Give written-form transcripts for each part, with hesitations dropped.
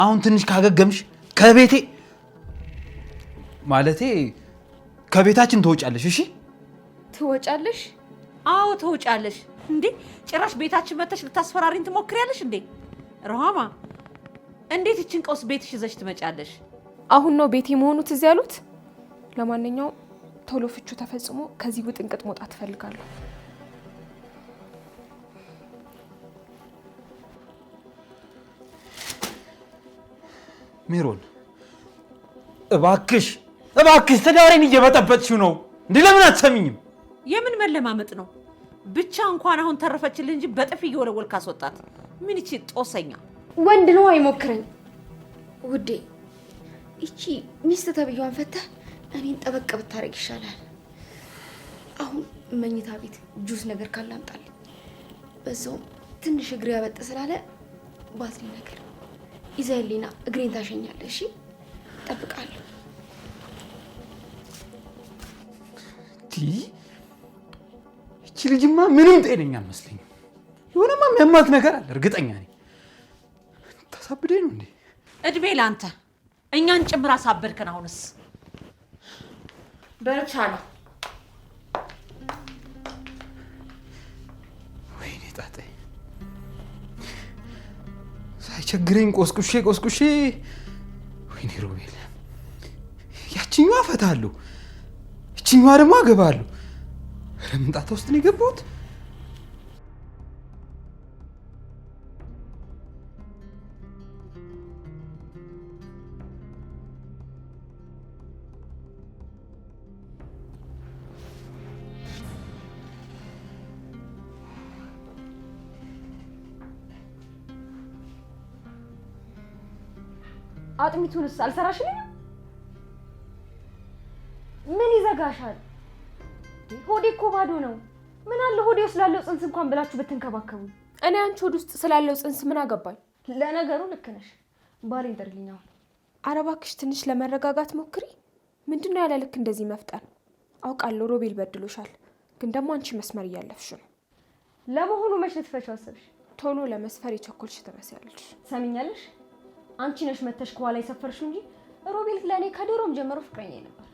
አሁን ትንሽ ካገገምሽ ከቤቴ ማለቴ ከቤታችን ትወጫለሽ። እሺ ትወጫለሽ? አዎ ትወጫለሽ። እንዴ ጭራሽ ቤታችን መተሽ ልታስፈራሪኝ ትሞክሪያለሽ እንዴ? ሩሃማ እንዴት እችን ቀውስ ቤትሽ ይዘሽ ትመጫለሽ? አሁን ነው ቤቴ መሆኑ ትዝ ያሉት። ለማንኛውም ቶሎ ፍቹ ተፈጽሞ ከዚህ ውጥንቅጥ መውጣት እፈልጋለሁ። ሜሮን እባክሽ ትዳሬን እየበጠበጥሽው ነው እንዴ? ለምን አትሰሚኝም? የምን መለማመጥ ነው? ብቻ እንኳን አሁን ተረፈችልህ እንጂ በጥፊ እየወለወልክ አስወጣት። ምን ይቺ ጦሰኛ ወንድ ነው አይሞክረኝ። ውዴ እቺ ሚስት ተብያዋን ፈተህ እኔን ጠበቅ ብታረግ ይሻላል። አሁን መኝታ ቤት ጁስ ነገር ካላምጣል። በዛውም ትንሽ እግሬ ያበጥ ስላለ ባትሪ ነገር ይዘህልኝና እግሬን ታሸኛለህ። እሺ እጠብቃለሁ። እቺ ልጅማ ምንም ጤነኛ አትመስለኝም። የሆነማ የሚያማት ነገር አለ እርግጠኛ ነኝ። ታሳብደኝ ነው እንዴ? እድሜ ላንተ እኛን ጭምር አሳበድከን። አሁንስ በርቻለሁ። ወይኔ ጣጣ ሳይቸግረኝ ቆስቁሼ ወይኔ ሮቤል፣ ያቺኛዋ ፈታለሁ፣ እቺኛዋ ደግሞ አገባለሁ። ረምጣታ ውስጥ ነው የገባሁት። አጥሚቱንስ አልሰራሽልኝም? ምን ይዘጋሻል? ሆዴ እኮ ባዶ ነው። ምን አለ ሆዴ ውስጥ ላለው ጽንስ እንኳን ብላችሁ ብትንከባከቡ። እኔ አንቺ ሆድ ውስጥ ስላለው ጽንስ ምን አገባኝ? ለነገሩ ልክ ነሽ። ባሌን ጥሪልኝ አሁን። ኧረ እባክሽ ትንሽ ለመረጋጋት ሞክሪ። ምንድነው ያለ ልክ እንደዚህ መፍጠን? አውቃለሁ ሮቤል በድሎሻል፣ ግን ደግሞ አንቺ መስመር እያለፍሽ ነው። ለመሆኑ መች ልትፈቺው አሰብሽ? ቶሎ ለመስፈር የቸኮልሽ ትመስያለሽ። ሰሚኛለሽ? አንቺ ነሽ መተሽ ከኋላ የሰፈርሽው እንጂ ሮቤል ለኔ ከድሮም ጀምሮ ፍቅረኛ ነበር።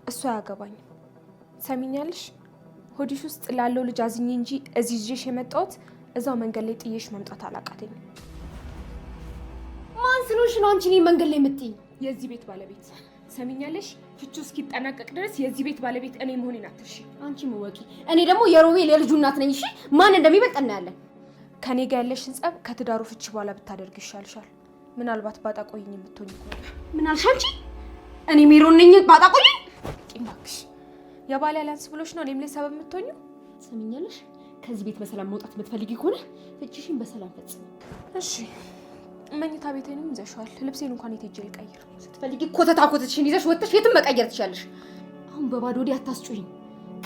እሱ አያገባኝም። ሰሚኛለሽ? ሆዲሽ ውስጥ ላለው ልጅ አዝኜ እንጂ እዚህ ይዤሽ የመጣሁት እዛው መንገድ ላይ ጥዬሽ መምጣት አላቃተኝም። ማን ስለሆንሽ ነው አንቺ እኔን መንገድ ላይ የምትይኝ? የዚህ ቤት ባለቤት ሰሚኛለሽ? ፍቹ እስኪጠናቀቅ ድረስ የዚህ ቤት ባለቤት እኔ መሆኔን አትርሺ። አንቺ መወቂ፣ እኔ ደግሞ የሮቤል የልጁ እናት ነኝ። እሺ ማን እንደሚበልጥ እናያለን። ከኔ ጋር ያለሽን ጸብ ከትዳሩ ፍቺ በኋላ ብታደርግ ይሻልሻል። ምናልባት ባጣቆይኝ የምትሆኝ ከሆነ። ምን አልሽ አንቺ? እኔ ሜሮን ነኝ ባጣቆይኝ? ቂማክሽ የባለ ያላንስ ብሎሽ ነው እኔም ላይ ሰበብ የምትሆኚው። ሰሚኛለሽ? ከዚህ ቤት በሰላም መውጣት የምትፈልጊ ከሆነ ፍቺሽን በሰላም ፈጽሚ። እሺ መኝታ ቤቴንም ይዘሽዋል። ልብሴን እንኳን የት ሄጄ ልቀይር? ስትፈልጊ ኮተታኮትሽን ይዘሽ ወጥተሽ የትም መቀየር ትችያለሽ። አሁን በባዶ ወዲህ አታስጩኝ።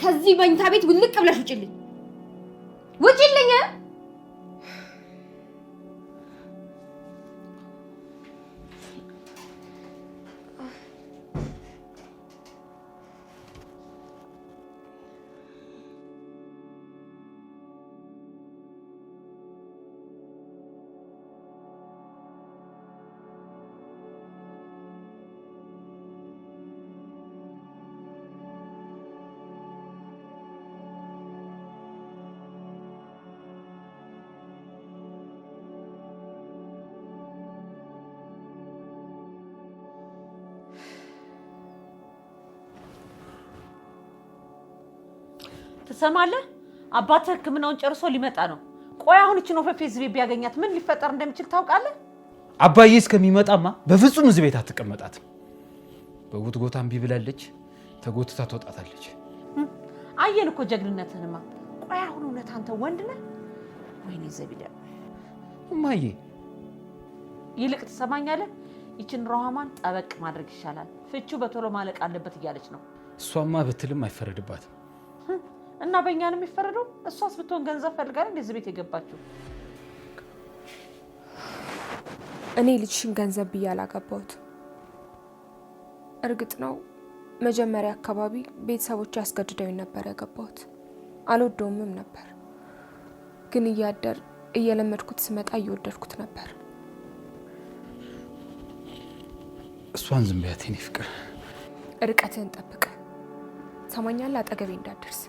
ከዚህ መኝታ ቤት ውልቅ ብለሽ ውጪልኝ፣ ውጪልኝ። ትሰማለህ? አባትህ ሕክምናውን ጨርሶ ሊመጣ ነው። ቆይ አሁን እቺ ነው ፈፌዝ ቤት ቢያገኛት ምን ሊፈጠር እንደሚችል ታውቃለህ? አባዬ እስከሚመጣማ በፍጹም እዚህ ቤት አትቀመጣትም። በጉትጎታም ቢብላለች ተጎትታ ትወጣታለች። አየን እኮ ጀግንነትህንማ። ቆይ አሁን እውነት አንተ ወንድ ነህ? ወይኔ ዘቢዳ እማዬ፣ ይልቅ ትሰማኛለህ? ይችን ሩሃማን ጠበቅ ማድረግ ይሻላል። ፍቹ በቶሎ ማለቅ አለበት እያለች ነው። እሷማ ብትልም አይፈረድባትም። እና በእኛ ነው የሚፈረደው? እሷስ ብትሆን ገንዘብ ፈልጋለች እንደዚህ ቤት የገባችው። እኔ ልጅሽን ገንዘብ ብዬ አላገባሁት። እርግጥ ነው መጀመሪያ አካባቢ ቤተሰቦች ያስገድደውኝ ነበር ያገባሁት። አልወደውምም ነበር፣ ግን እያደር እየለመድኩት ስመጣ እየወደድኩት ነበር። እሷን ዝም በያት የኔ ፍቅር። ርቀትህን ጠብቅ። ሰማኛለህ? አጠገቤ እንዳትደርስ።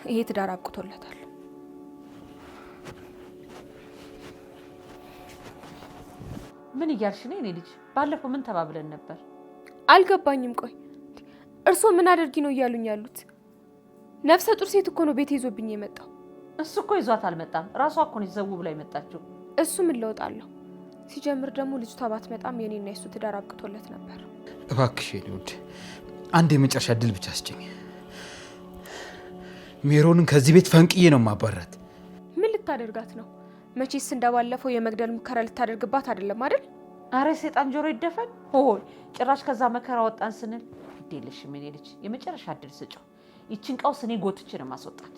ይሄ ትዳር አብቅቶለታል። ምን እያልሽ ነው የኔ ልጅ? ባለፈው ምን ተባብለን ነበር? አልገባኝም። ቆይ እርስዎ ምን አድርጊ ነው እያሉኝ ያሉት? ነፍሰ ጡር ሴት እኮ ነው ቤት ይዞብኝ የመጣው። እሱ እኮ ይዟት አልመጣም። ራሷ እኮ ነው ዘው ብላ የመጣችው። እሱ ምን ለውጥ አለው? ሲጀምር ደግሞ ልጅቷ ባትመጣም የኔና የሱ ትዳር አብቅቶለት ነበር። እባክሽ የኔ ውድ አንድ የመጨረሻ እድል ብቻ አስጭኝ። ሜሮንን ከዚህ ቤት ፈንቅዬ ነው ማባራት። ምን ልታደርጋት ነው? መቼስ እንደባለፈው የመግደል ሙከራ ልታደርግባት አይደለም አይደል? አረ ሰይጣን ጆሮ ይደፈን። ሆይ ጭራሽ ከዛ መከራ ወጣን ስንል ግዴለሽ ምን ልጅ የመጨረሻ እድል ስጪው። ይችን ቀውስ እኔ ጎትቼ ነው ማስወጣት።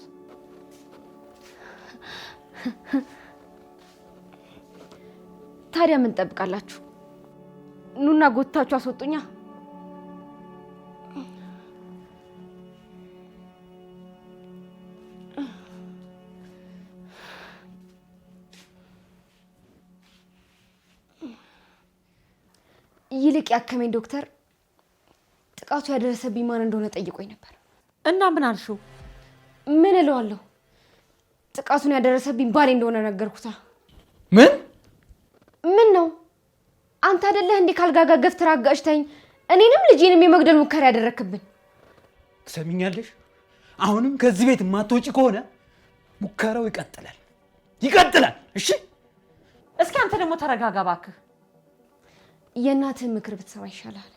ታዲያ ምን ጠብቃላችሁ? ኑና ጎትታችሁ አስወጡኛ። ይልቅ ያከመኝ ዶክተር ጥቃቱ ያደረሰብኝ ማን እንደሆነ ጠይቆኝ ነበር። እና ምን አልሽው? ምን እለዋለሁ? ጥቃቱን ያደረሰብኝ ባሌ እንደሆነ ነገርኩታ። ምን ነው አንተ አይደለህ እንዴ ካልጋጋ ገፍትራ አጋጭተኝ እኔንም ልጄንም የመግደል ሙከራ ያደረክብን? ትሰሚኛለሽ? አሁንም ከዚህ ቤት ማትወጪ ከሆነ ሙከራው ይቀጥላል። እሺ? እስኪ አንተ ደግሞ ተረጋጋ እባክህ። የእናትህን ምክር ብትሰማ ይሻላል።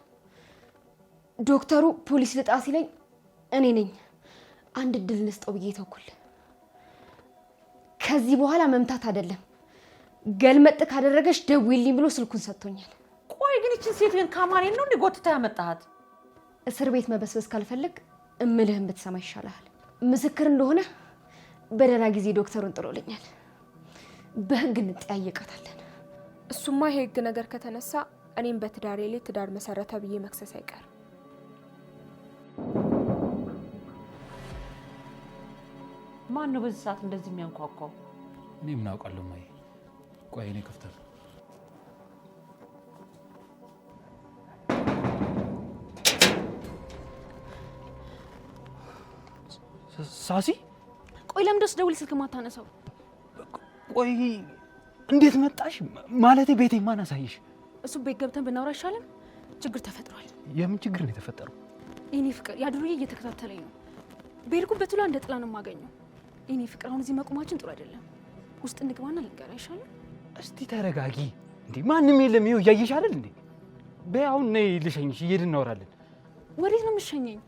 ዶክተሩ ፖሊስ ልጣ ሲለኝ እኔ ነኝ አንድ እድል እንስጠው ብዬ ተውኩል። ከዚህ በኋላ መምታት አይደለም ገልመጥ ካደረገሽ ደውይልኝ ብሎ ስልኩን ሰጥቶኛል። ቆይ ግን እቺን ሴት ግን ካማኔን ነው እንዴ ጎትታ ያመጣሃት? እስር ቤት መበስበስ ካልፈለግ እምልህን ብትሰማ ይሻላል። ምስክር እንደሆነ በደህና ጊዜ ዶክተሩን ጥሎልኛል። በህግ እንጠያየቃታለን። እሱማ የህግ ነገር ከተነሳ እኔም በትዳሬ ላይ ትዳር መሰረተ ብዬ መክሰስ አይቀር። ማን ነው በዚህ ሰዓት እንደዚህ የሚያንኳኳው? እኔ ምን አውቃለሁ ማይ። ቆይ እኔ ከፍታለሁ። ሳሲ ቆይ ለምን ደስ ደውል ስልክ ማታነሳው? ቆይ እንዴት መጣሽ? ማለቴ ቤቴ ማን አሳየሽ? እሱ ቤት ገብተን ብናወራ ይሻላል። ችግር ተፈጥሯል። የምን ችግር ነው የተፈጠረው? የኔ ፍቅር ያድሩዬ እየተከታተለኝ ነው። በሄድኩበት ሁሉ እንደ ጥላ ነው የማገኘው። የኔ ፍቅር አሁን እዚህ መቆማችን ጥሩ አይደለም። ውስጥ እንግባና ልንገራ ይሻላል። እስቲ ተረጋጊ። እንዴ ማንም የለም። ይኸው እያየሽ አይደል እንዴ? በይ አሁን ነይ ልሸኝሽ፣ እየሄድን እናወራለን። ወዴት ነው የምትሸኘኝ?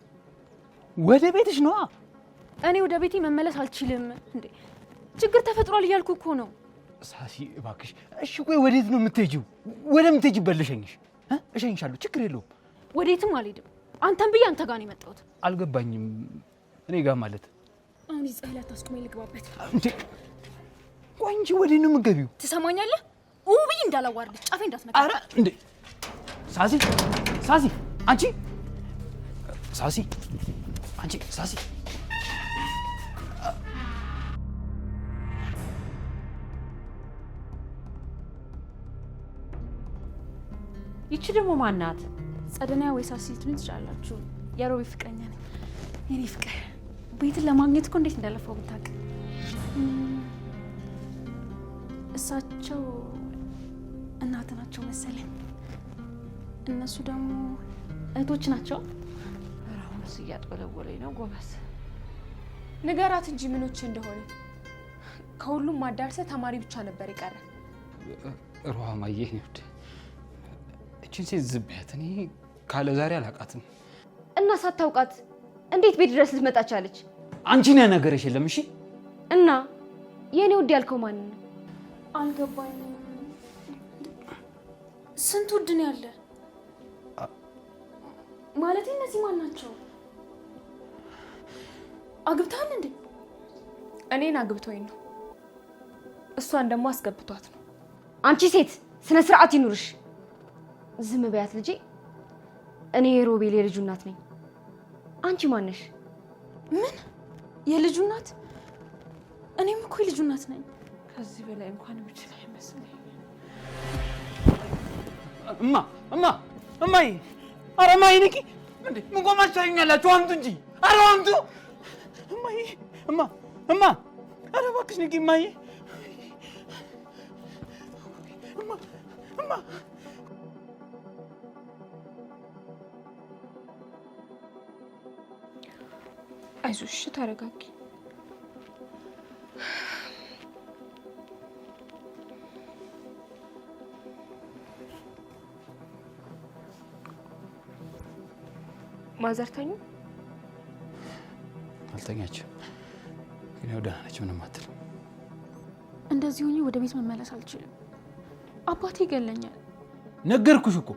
ወደ ቤትሽ ነዋ። እኔ ወደ ቤቴ መመለስ አልችልም። እንዴ ችግር ተፈጥሯል እያልኩ እኮ ነው። ሳሲ እባክሽ። እሺ ቆይ ወዴት ነው የምትሄጂው? ወደምትሄጂበት ልሸኝሽ። እሸኝሻለሁ፣ ችግር የለውም። ወዴትም አልሄድም። አንተን ብዬ አንተ ጋር ነው የመጣሁት። አልገባኝም። እኔ ጋር ማለት አሁን ይዘህ ላይ አታስቆመኝ፣ ልግባበት። እንዴ ቆይ እንጂ ወዴት ነው የምትገቢው? ትሰማኛለህ? ብዬ እንዳላዋርድሽ ጫፌ እንዳትነካ። ኧረ እንዴ ሳሲ አንቺ ሳሲ ይቺ ደግሞ ማናት? ጸደኒያ ወይ ሳሲ ልትሉኝ ትችላላችሁ። የሮቢ ፍቅረኛ ነኝ። የኔ ፍቅር ቤትን ለማግኘት እኮ እንዴት እንዳለፈው ብታውቅ። እሳቸው እናት ናቸው መሰለኝ። እነሱ ደግሞ እህቶች ናቸው። አሁንስ እያጥበለወለኝ ነው ጎበዝ። ንገራት እንጂ ምኖች እንደሆነ። ከሁሉም ማዳርሰ ተማሪ ብቻ ነበር የቀረ። ሩሃማዬ ይሁድ እቺን ሴት ዝም በያት። እኔ ካለ ዛሬ አላውቃትም። እና ሳታውቃት እንዴት ቤት ድረስ ልትመጣ ቻለች? አንቺን ያናገረሽ የለም? እሺ እና የኔ ውድ ያልከው ማን ነው? አልገባኝም። ስንት ውድ ነው ያለ? ማለት እነዚህ ማን ናቸው? አግብታን እንዴ? እኔን አግብቶኝ ነው። እሷን ደግሞ አስገብቷት ነው። አንቺ ሴት ስነ ስርዓት ይኑርሽ። ዝም በያት ልጄ። እኔ የሮቤል የልጁ እናት ነኝ። አንቺ ማነሽ? ምን የልጁ እናት? እኔም እኮ የልጁ እናት ነኝ። ከዚህ በላይ እንኳን ምችል አይመስለኝ። እማ እማዬ ኧረ እማዬ ንቂ እንዴ ምን ቆማችሁ ታዩኛላችሁ አምጡ እንጂ ኧረ አምጡ እማዬ እማ ኧረ እባክሽ ንቂ እማዬ እማ አይዞሽ ተረጋጊ ማዘርተኙ አልተኛችም ግን ያው ደህና ነች ምንም አትልም እንደዚህ ሆኜ ወደ ቤት መመለስ አልችልም አባቴ ይገለኛል ነገርኩሽ እኮ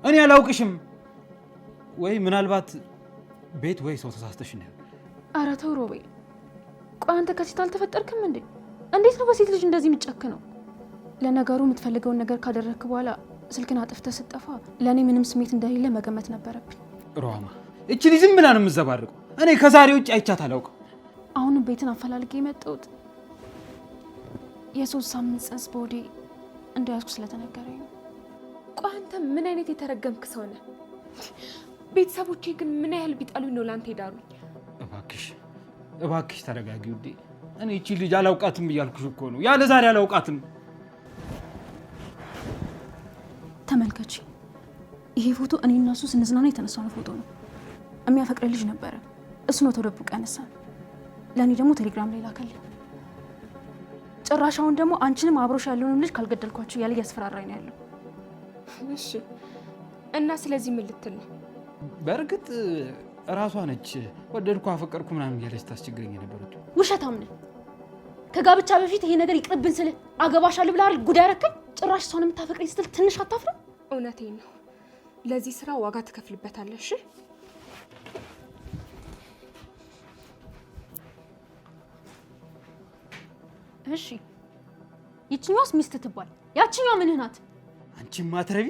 እኔ አላውቅሽም ወይ ምናልባት ቤት ወይ ሰው ተሳስተሽ ነው ኧረ ተው ሮቤል ቆይ አንተ ከሴት አልተፈጠርክም እንዴ እንዴት ነው በሴት ልጅ እንደዚህ የምትጨክነው ለነገሩ የምትፈልገውን ነገር ካደረግክ በኋላ ስልክን አጥፍተህ ስትጠፋ ለእኔ ምንም ስሜት እንደሌለ መገመት ነበረብኝ ሮማ እቺ ልጅ ዝም ብላ ነው የምትዘባርቀው እኔ ከዛሬ ውጭ አይቻት አላውቅም አሁንም ቤትን አፈላልጌ የመጣሁት የ3 ሳምንት ጽንስ በሆዴ እንደያዝኩ ስለተነገረኝ ነው ቆይ አንተ ምን አይነት የተረገምክ ሰው ነህ ቤተሰቦቼ ግን ምን ያህል ቢጣሉኝ ነው ላንተ ይዳሩኝ እባክሽ ተረጋጊ ውዴ እኔ እቺ ልጅ አላውቃትም እያልኩሽ እኮ ነው ያለ ዛሬ አላውቃትም ተመልከቺ ይሄ ፎቶ እኔ እና እሱ ስንዝናና የተነሳው ፎቶ ነው የሚያፈቅር ልጅ ነበረ እሱ ነው ተደብቆ ያነሳን ለኔ ደግሞ ቴሌግራም ላይ ላከልኝ ጭራሻውን ደግሞ አንቺንም አብሮሽ ያለውን ልጅ ካልገደልኳችሁ ያለ ያስፈራራኝ ነው ያለው እሺ እና ስለዚህ ምን ልትል ነው በርግጥ ራሷ ነች ወደድኩ አፈቀርኩ ምናምን ያለች ታስቸግረኝ የነበረችው ውሸታም ነህ ከጋብቻ በፊት ይሄ ነገር ይቅርብን ስለ አገባሻለሁ ብላ አይደል ጉዳይ አረከኝ ጭራሽ እሷን የምታፈቅረኝ ስትል ትንሽ አታፍርም እውነቴን ነው ለዚህ ስራ ዋጋ ትከፍልበታለሽ እሺ ይችኛውስ ሚስት ትባል ያችኛው ምንህ ናት አንቺ ማትረቢ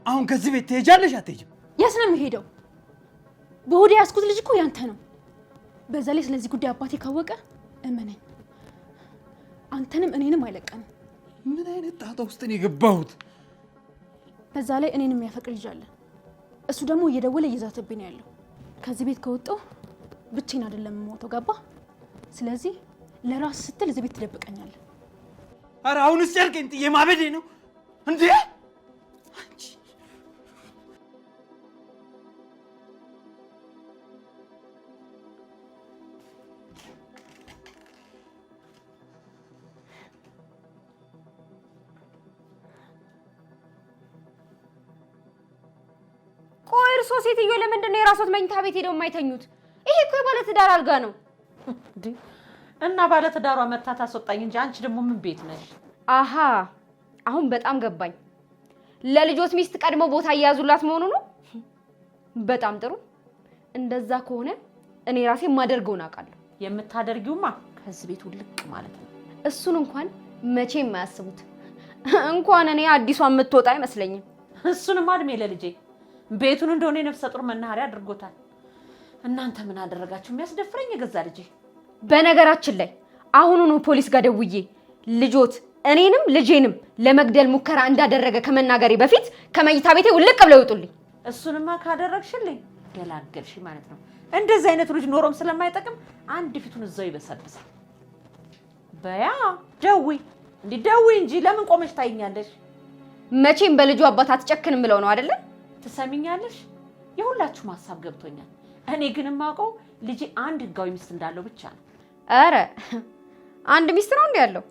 አሁን ከዚህ ቤት ትሄጃለሽ አትሄጂም የት ነው የምሄደው በሆዴ ያስኩት ልጅ እኮ ያንተ ነው በዛ ላይ ስለዚህ ጉዳይ አባቴ ካወቀ እመነኝ አንተንም እኔንም አይለቀንም ምን አይነት ጣጣ ውስጥ ነው የገባሁት በዛ ላይ እኔንም የሚያፈቅር ልጅ አለ እሱ ደግሞ እየደወለ እየዛተብኝ ያለው ከዚህ ቤት ከወጣሁ ብቻዬን አይደለም የምሞተው ገባ ስለዚህ ለራስ ስትል እዚህ ቤት ትደብቀኛለህ ኧረ አሁንስ ጨርቄን ጥዬ ማበዴ ነው እንዴ አንቺ ቆይ እርሶ ሴትዮ ለምንድን ነው የራስዎት መኝታ ቤት ሄደው የማይተኙት ይሄ እኮ የባለ ትዳር አልጋ ነው እና ባለ ትዳሯ መታ ታስወጣኝ እንጂ አንቺ ደግሞ ምን ቤት ነሽ አሃ አሁን በጣም ገባኝ ለልጆት ሚስት ቀድሞ ቦታ እያያዙላት መሆኑ ነው በጣም ጥሩ እንደዛ ከሆነ እኔ ራሴ ማደርገውን አውቃለሁ የምታደርጊውማ ከዚህ ቤት ውልቅ ማለት ነው እሱን እንኳን መቼም የማያስቡት እንኳን እኔ አዲሷን የምትወጣ አይመስለኝም እሱንማ እድሜ ለልጄ ቤቱን እንደሆነ የነፍሰ ጡር መናኸሪያ አድርጎታል እናንተ ምን አደረጋችሁ የሚያስደፍረኝ የገዛ ልጄ በነገራችን ላይ አሁኑኑ ፖሊስ ጋር ደውዬ ልጆት እኔንም ልጄንም ለመግደል ሙከራ እንዳደረገ ከመናገሬ በፊት ከመኝታ ቤቴ ውልቅ ብለው ይውጡልኝ እሱንማ ካደረግሽልኝ ገላገልሽ ማለት ነው እንደዚህ አይነት ልጅ ኖሮም ስለማይጠቅም አንድ ፊቱን እዛው ይበሰብሳል በያ ደውይ እንጂ ለምን ቆመሽ ታይኛለሽ መቼም በልጁ አባት አትጨክንም ብለው ነው አይደለ ትሰሚኛለሽ የሁላችሁም ሀሳብ ገብቶኛል እኔ ግን የማውቀው ልጄ አንድ ህጋዊ ሚስት እንዳለው ብቻ ነው ኧረ አንድ ሚስት ነው እንዴ ያለው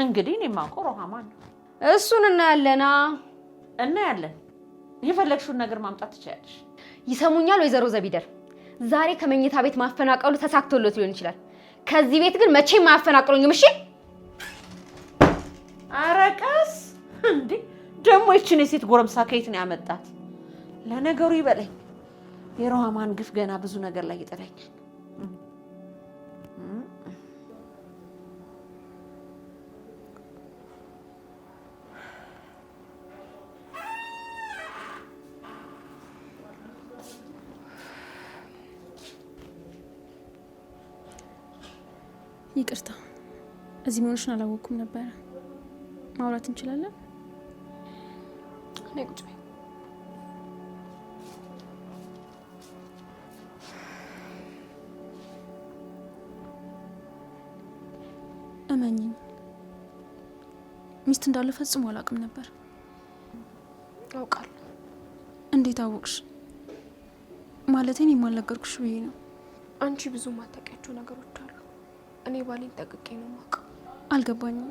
እንግዲህ እኔ የማውቀው ሮሃማ ነው እሱን እናያለን የፈለግሽውን ነገር ማምጣት ትችያለሽ ይሰሙኛል ወይዘሮ ዘቢደር ዛሬ ከመኝታ ቤት ማፈናቀሉ ተሳክቶለት ሊሆን ይችላል ከዚህ ቤት ግን መቼም አያፈናቅሉኝም እሺ አረቀስ እንዴ ደግሞ እቺን የሴት ጎረምሳ ከየት ነው ያመጣት ለነገሩ ይበለኝ የሮሃማን ግፍ ገና ብዙ ነገር ላይ ይጥለኛል ይቅርታ እዚህ መሆንሽን አላወቅኩም ነበረ ማውራት እንችላለን ነይ ቁጭ በይ ሚስት እንዳለ ፈጽሞ አላውቅም ነበር። አውቃለሁ። እንዴት አወቅሽ? ማለቴን የማልነገርኩሽ ብዬ ነው። አንቺ ብዙ ማታውቂያቸው ነገሮች አሉ። እኔ ባሌን ጠቅቄ ነው የማውቀው። አልገባኝም።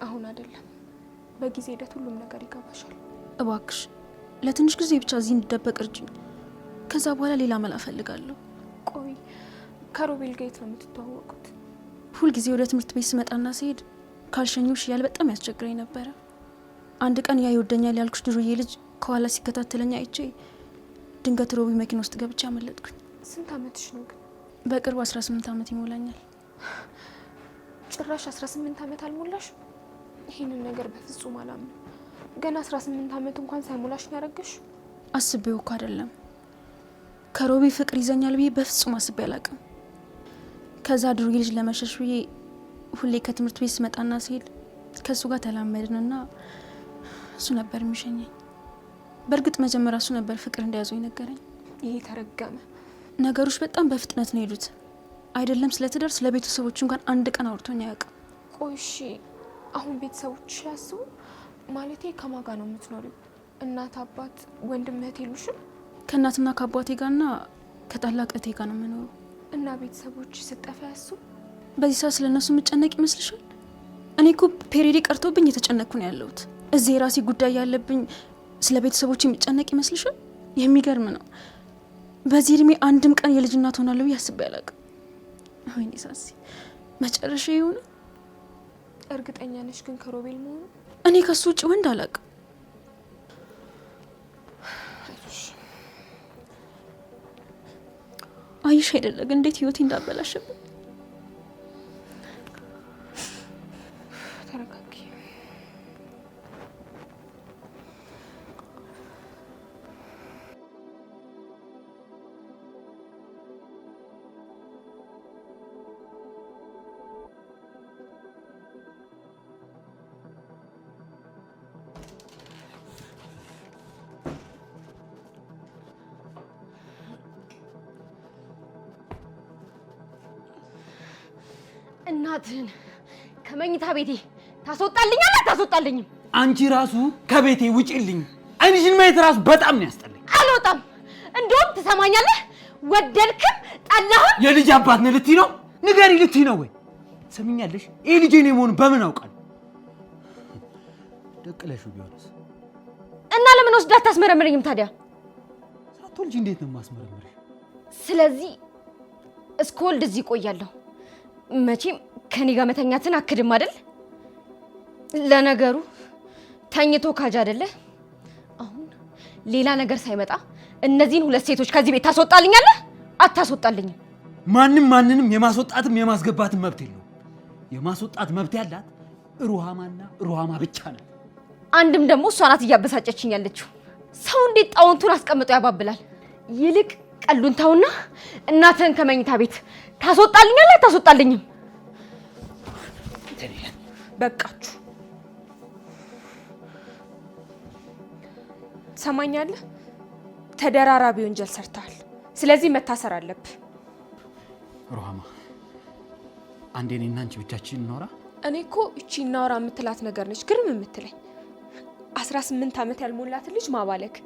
አሁን አይደለም፣ በጊዜ ሂደት ሁሉም ነገር ይገባሻል። እባክሽ ለትንሽ ጊዜ ብቻ እዚህ እንድደበቅ እርጅኝ። ከዛ በኋላ ሌላ መላ እፈልጋለሁ። ቆይ ከሮቤል ጋር የት ነው የምትተዋወቁት? ሁልጊዜ ወደ ትምህርት ቤት ስመጣና ስሄድ ካልሸኙሽ እያለ በጣም ያስቸግረኝ ነበረ። አንድ ቀን ያ ይወደኛል ያልኩሽ ድሮዬ ልጅ ከኋላ ሲከታተለኝ አይቼ ድንገት ሮቢ መኪና ውስጥ ገብቼ አመለጥኩኝ። ስንት አመትሽ ነው ግን? በቅርብ 18 አመት ይሞላኛል። ጭራሽ 18 አመት አልሞላሽ? ይሄንን ነገር በፍጹም አላምንም። ገና 18 አመት እንኳን ሳይሞላሽ ነው ያረገሽ? አስቤው እኮ አይደለም። ከሮቢ ፍቅር ይዘኛል ብዬ በፍጹም አስቤ አላውቅም። ከዛ ድሮዬ ልጅ ለመሸሽ ብዬ ሁሌ ከትምህርት ቤት ስመጣና ስሄድ ከሱ ጋር ተላመድንና እሱ ነበር የሚሸኘኝ። በእርግጥ መጀመሪያ እሱ ነበር ፍቅር እንደያዘው ነገረኝ። ይሄ ተረገመ። ነገሮች በጣም በፍጥነት ነው የሄዱት። አይደለም ስለ ትዳር፣ ስለ ቤተሰቦቹ እንኳን አንድ ቀን አውርቶኝ አያውቅም። ቆይ እሺ፣ አሁን ቤተሰቦችሽ ያስቡ ማለቴ ከማን ጋር ነው የምትኖሪው? እናት፣ አባት፣ ወንድም እህት የሉሽም? ከእናትና ከአባቴ ጋርና ከታላቅ እህቴ ጋር ነው የምኖረው። እና ቤተሰቦች ስጠፋ ያስቡ? በዚህ ሰዓት ስለ እነሱ የምጨነቅ ይመስልሻል? እኔ እኮ ፔሬዲ ቀርቶብኝ የተጨነቅኩ ነው ያለሁት። እዚህ የራሴ ጉዳይ ያለብኝ ስለ ቤተሰቦች የሚጨነቅ ይመስልሻል? የሚገርም ነው። በዚህ እድሜ አንድም ቀን የልጅ እናት ሆናለሁ ብዬ አስቤ አላውቅም። ወይኔ ሳሲ መጨረሻ የሆነ እርግጠኛ ነሽ ግን ከሮቤል መሆኑ? እኔ ከሱ ውጭ ወንድ አላውቅም። አይሽ አይደለም እንዴት ህይወቴ እንዳበላሽብኝ። ተረጋጊ። እናትህን ከመኝታ ቤቴ ታስወጣልኛለህ? ታስወጣልኝም? አንቺ ራሱ ከቤቴ ውጪልኝ። አይንሽን ማየት ራሱ በጣም ነው ያስጠላኝ። አልወጣም። እንደውም ትሰማኛለህ? ወደድክም ጠላህም የልጅ አባት ነህ ልትይ ነው? ንገሪ ልትይ ነው ወይ? ሰምኛለሽ? ይሄ ልጄ ነው መሆኑን በምን አውቃለሁ? ደቅለሽው ቢሆንስ? እና ለምን ወስደህ አታስመረምረኝም ታዲያ? ሳትወልጂ እንዴት ነው የማስመረምርሽ? ስለዚህ እስክወልድ እዚህ እቆያለሁ። መቼም ከኔ ጋር መተኛትን አክድም አይደል? ለነገሩ ተኝቶ ካጅ አይደለ? አሁን ሌላ ነገር ሳይመጣ እነዚህን ሁለት ሴቶች ከዚህ ቤት ታስወጣልኛለህ? አታስወጣልኝም? ማንም ማንንም የማስወጣትም የማስገባትም መብት የለውም። የማስወጣት መብት ያላት ሩሃማና ሩሃማ ብቻ ናት። አንድም ደግሞ እሷ ናት እያበሳጨችኝ ያለችው። ሰው እንዴት ጣውንቱን አስቀምጦ ያባብላል? ይልቅ ቀሉን ተውና እናትህን ከመኝታ ቤት ታስወጣልኛለህ? አታስወጣልኝም? በቃችሁ። ሰማኛለህ? ተደራራቢ ወንጀል ሰርተሃል። ስለዚህ መታሰር አለብህ። ሩሃማ አንዴ እኔና አንቺ ብቻችን እናውራ። እኔ እኮ እቺ እናውራ የምትላት ነገር ነች ግርም የምትለኝ። 18 ዓመት ያልሞላት ልጅ ማባለክ፣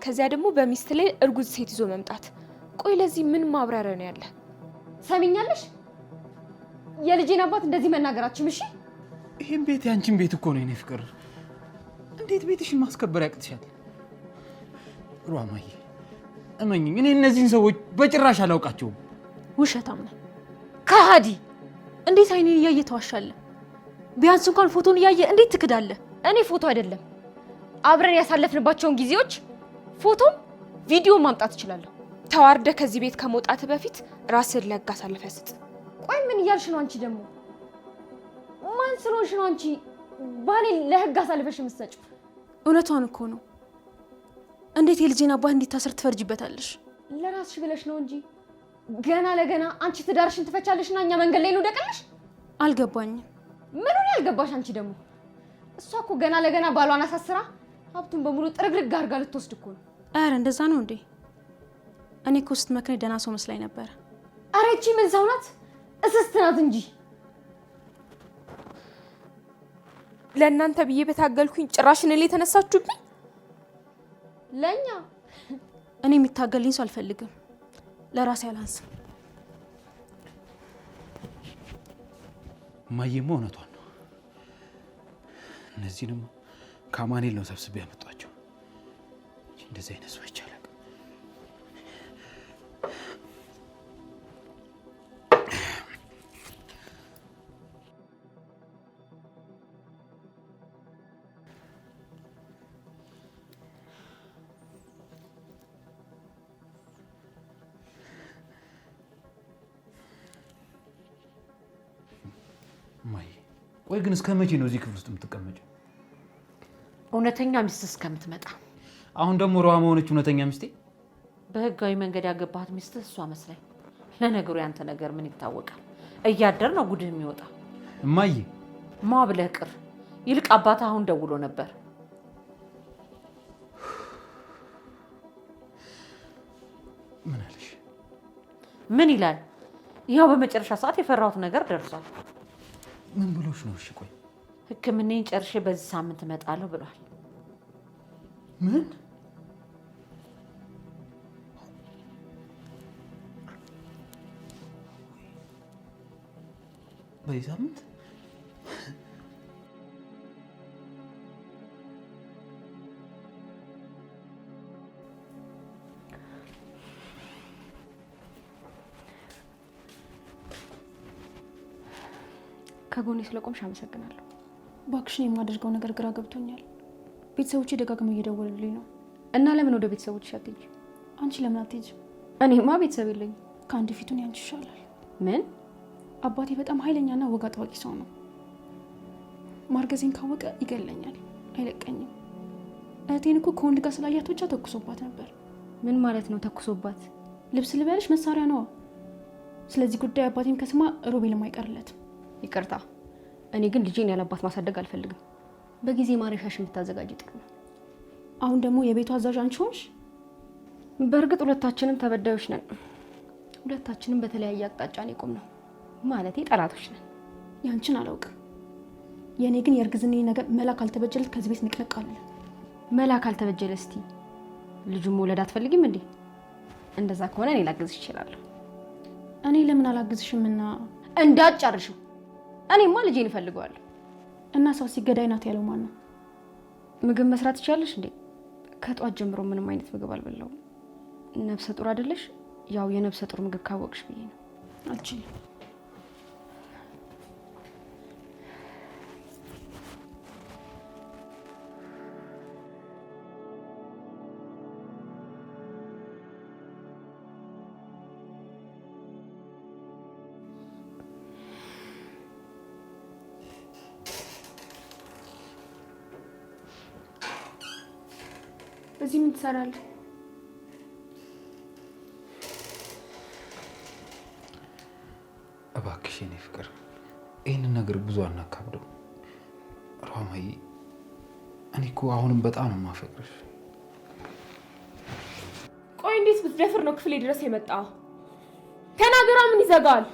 ከዚያ ደግሞ በሚስት ላይ እርጉዝ ሴት ይዞ መምጣት። ቆይ ለዚህ ምን ማብራሪያ ነው ያለ? ሰሚኛለሽ? የልጄን አባት እንደዚህ መናገራችሁ እሺ? ይሄን ቤት ያንቺን ቤት እኮ ነው የኔ ፍቅር። እንዴት ቤትሽን ማስከበር ያቅትሻል? ሩሃማዬ እመኝኝ፣ እኔ እነዚህን ሰዎች በጭራሽ አላውቃቸውም። ውሸታም ነህ፣ ከሃዲ! እንዴት አይኔን እያየ ተዋሻለህ? ቢያንስ እንኳን ፎቶን እያየ እንዴት ትክዳለህ? እኔ ፎቶ አይደለም አብረን ያሳለፍንባቸውን ጊዜዎች ፎቶም ቪዲዮ ማምጣት እችላለሁ። ተዋርደ ከዚህ ቤት ከመውጣት በፊት ራስን ለህግ አሳልፈህ ስጥ። ቆይ ምን እያልሽ ነው አንቺ? ደግሞ ማን ስለሆንሽ ነው አንቺ ባሌ ለህግ አሳልፈሽ የምትሰጪው? እውነቷን እኮ ነው። እንዴት የልጄን አባት እንዲታሰር ትፈርጅበታለሽ? ለራስሽ ብለሽ ነው እንጂ ገና ለገና አንቺ ትዳርሽን ትፈቻለሽና እኛ መንገድ ላይ ነው ደቀለሽ። አልገባኝም። ምኑን ያልገባሽ አንቺ? ደግሞ እሷ እኮ ገና ለገና ባሏን አሳስራ ሀብቱን በሙሉ ጥርግርግ አድርጋ ልትወስድ እኮ ነው። ኧረ እንደዛ ነው እንዴ? እኔ እኮ ስትመክረኝ ደህና ሰው መስላኝ ነበር። ኧረ ይቺ ምን ሰው ናት? እስስት ናት እንጂ። ለእናንተ ብዬ በታገልኩኝ ጭራሽ እኔ ላይ ተነሳችሁብኝ። ለኛ እኔ የሚታገልኝ ሰው አልፈልግም። ለራሴ አላንስም። እማዬማ እውነቷን ነው። እነዚህንም ከአማኑኤል ነው ሰብስቤ ያመጧቸው። እንደዚህ አይነት ሰው አይቻልም። እማዬ ቆይ ግን እስከ መቼ ነው እዚህ ክፍል ውስጥ የምትቀመጪው? እውነተኛ ሚስት እስከምትመጣ። አሁን ደግሞ ሩሃማ ሆነች እውነተኛ ሚስቴ? በህጋዊ መንገድ ያገባሃት ሚስት እሷ መስላኝ። ለነገሩ ያንተ ነገር ምን ይታወቃል? እያደር ነው ጉድህ የሚወጣ። እማዬ ማ ብለህ ቅር። ይልቅ አባትህ አሁን ደውሎ ነበር። ምን አለሽ? ምን ይላል? ይኸው በመጨረሻ ሰዓት የፈራሁት ነገር ደርሷል። ምን ብሎሽ ነው? እሺ ቆይ ሕክምናዬን ጨርሼ በዚህ ሳምንት እመጣለሁ ብሏል። ምን? በዚህ ሳምንት? ከጎኔ ስለቆምሽ አመሰግናለሁ። እባክሽን የማደርገው ነገር ግራ ገብቶኛል። ቤተሰቦቼ ደጋግመው እየደወሉልኝ ነው። እና ለምን ወደ ቤተሰቦችሽ አትሄጂ? አንቺ ለምን አትሄጂም? እኔማ ቤተሰብ የለኝም። ከአንድ ፊቱን ያንቺ ይሻላል። ምን? አባቴ በጣም ኃይለኛና ወግ አጥባቂ ሰው ነው። ማርገዜን ካወቀ ይገለኛል፣ አይለቀኝም። እህቴን እኮ ከወንድ ጋር ስላያት ብቻ ተኩሶባት ነበር። ምን ማለት ነው ተኩሶባት? ልብስ ልበልሽ መሳሪያ ነዋ። ስለዚህ ጉዳይ አባቴን ከስማ ሮቤልም አይቀርለትም። ይቅርታ፣ እኔ ግን ልጄን ያለባት ማሳደግ አልፈልግም። በጊዜ ማረሻሽ የምታዘጋጅ ጥሩ ነው። አሁን ደግሞ የቤቱ አዛዥ አንቺ ሆንሽ። በእርግጥ ሁለታችንም ተበዳዮች ነን። ሁለታችንም በተለያየ አቅጣጫ ነው የቆምነው። ማለቴ ጠላቶች ነን። ያንቺን አላውቅም። የእኔ ግን የእርግዝኔ ነገር መላ ካልተበጀለት ከዚህ ቤት ንቅንቅ አለ። መላ ካልተበጀለ እስቲ ልጁን መውለድ አትፈልጊም እንዴ? እንደዛ ከሆነ እኔ ላግዝሽ እችላለሁ። እኔ ለምን አላግዝሽምና? እንዳትጨርሽው። እኔማ ልጄን እፈልገዋለሁ። እና ሰው ሲገዳይ ናት ያለው ማን ነው? ምግብ መስራት ትችያለሽ እንዴ? ከጧት ጀምሮ ምንም አይነት ምግብ አልበላሁም። ነፍሰ ጡር አይደለሽ? ያው የነፍሰ ጡር ምግብ ካወቅሽ ብዬ ነው። አልችልም። እዚህ ምን ትሰራለህ? እባክሽ የኔ ፍቅር ይህንን ነገር ብዙ አናካብደው። ሩሃማዬ እኔ እኮ አሁንም በጣም ነው የማፈቅርሽ። ቆይ እንዴት ብትደፍር ነው ክፍሌ ድረስ የመጣው? ተናገራ። ምን ይዘጋል?